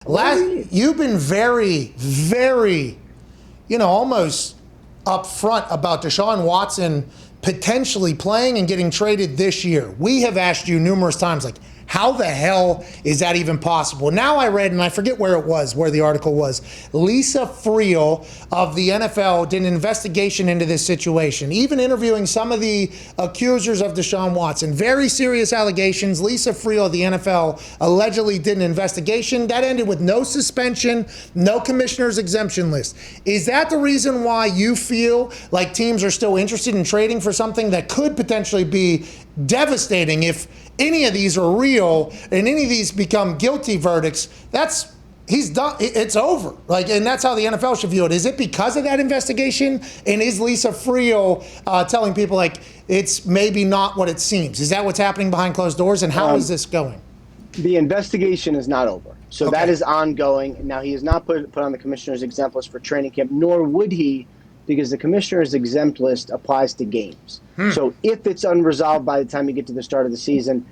You've been very, very, almost upfront about Deshaun Watson potentially playing and getting traded this year. We have asked you numerous times, how the hell is that even possible? Now I read, and I forget where the article was, Lisa Friel of the NFL did an investigation into this situation, even interviewing some of the accusers of Deshaun Watson. Very serious allegations. Lisa Friel of the NFL allegedly did an investigation. That ended with no suspension, no commissioner's exemption list. Is that the reason why you feel like teams are still interested in trading for something that could potentially be devastating if any of these are real and any of these become guilty verdicts? He's done. It's over. And that's how the NFL should view it. Is it because of that investigation? And is Lisa Friel telling people it's maybe not what it seems? Is that what's happening behind closed doors? And how is this going? The investigation is not over. So Okay. That is ongoing. Now, he has not put on the commissioner's exempt list for training camp, nor would he, because the commissioner's exempt list applies to games. So if it's unresolved by the time you get to the start of the season,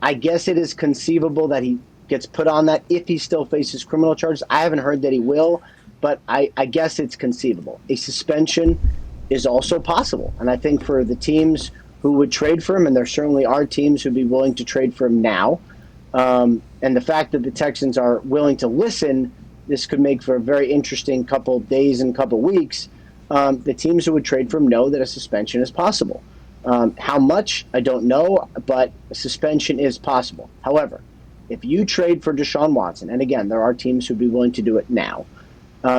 I guess it is conceivable that he gets put on that if he still faces criminal charges. I haven't heard that he will, but I guess it's conceivable. A suspension is also possible. And I think for the teams who would trade for him, and there certainly are teams who'd be willing to trade for him now, and the fact that the Texans are willing to listen, this could make for a very interesting couple days and couple weeks. The teams who would trade for him know that a suspension is possible. How much, I don't know, but a suspension is possible. However, if you trade for Deshaun Watson, and again, there are teams who'd be willing to do it now,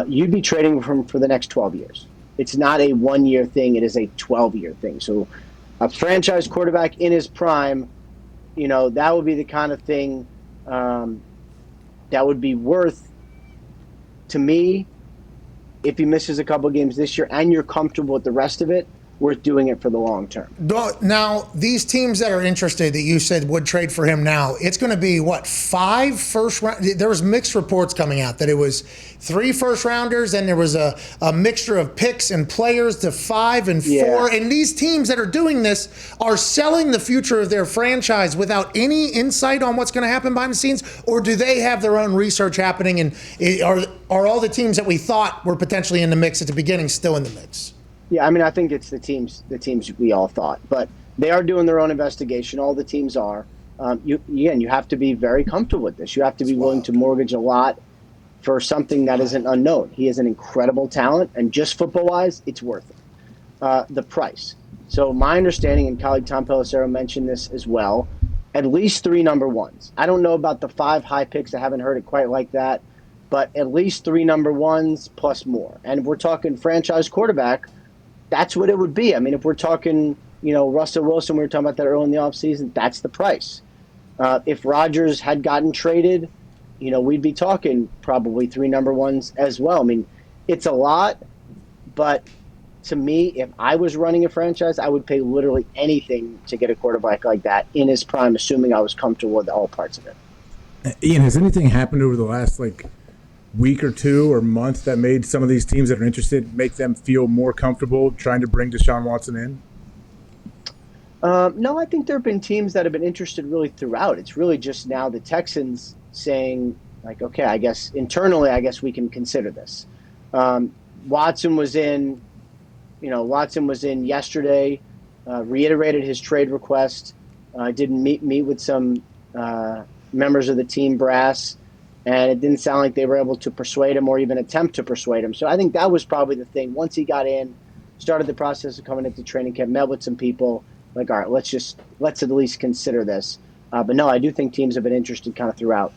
you'd be trading for him for the next 12 years. It's not a one-year thing. It is a 12-year thing. So a franchise quarterback in his prime, that would be the kind of thing that would be worth, to me, if he misses a couple games this year and you're comfortable with the rest of it, worth doing it for the long term. Now, these teams that are interested that you said would trade for him now, it's going to be, 5 first round? There was mixed reports coming out that it was 3 first rounders and there was a mixture of picks and players to 5 and 4. Yeah. And these teams that are doing this are selling the future of their franchise without any insight on what's going to happen behind the scenes? Or do they have their own research happening, and are all the teams that we thought were potentially in the mix at the beginning still in the mix? Yeah, I think it's the teams we all thought, but they are doing their own investigation. All the teams are. You have to be very comfortable with this. You have to be willing to mortgage a lot for something that isn't unknown. He is an incredible talent, and just football-wise, it's worth it. The price. So my understanding, and colleague Tom Pelissero mentioned this as well, at least 3 number ones. I don't know about the 5 high picks. I haven't heard it quite like that, but at least 3 number ones plus more. And if we're talking franchise quarterback, that's what it would be. If we're talking, Russell Wilson, we were talking about that early in the offseason, that's the price. If Rodgers had gotten traded, we'd be talking probably 3 number ones as well. It's a lot, but to me, if I was running a franchise, I would pay literally anything to get a quarterback like that in his prime, assuming I was comfortable with all parts of it. Ian, has anything happened over the last, week or 2 or month that made some of these teams that are interested make them feel more comfortable trying to bring Deshaun Watson in? No, I think there have been teams that have been interested really throughout. It's really just now the Texans saying, okay, I guess internally, we can consider this. Watson was in yesterday, reiterated his trade request, didn't meet with some members of the team brass, and it didn't sound like they were able to persuade him or even attempt to persuade him. So I think that was probably the thing. Once he got in, started the process of coming into training camp, met with some people, all right, let's at least consider this. But no, I do think teams have been interested kind of throughout.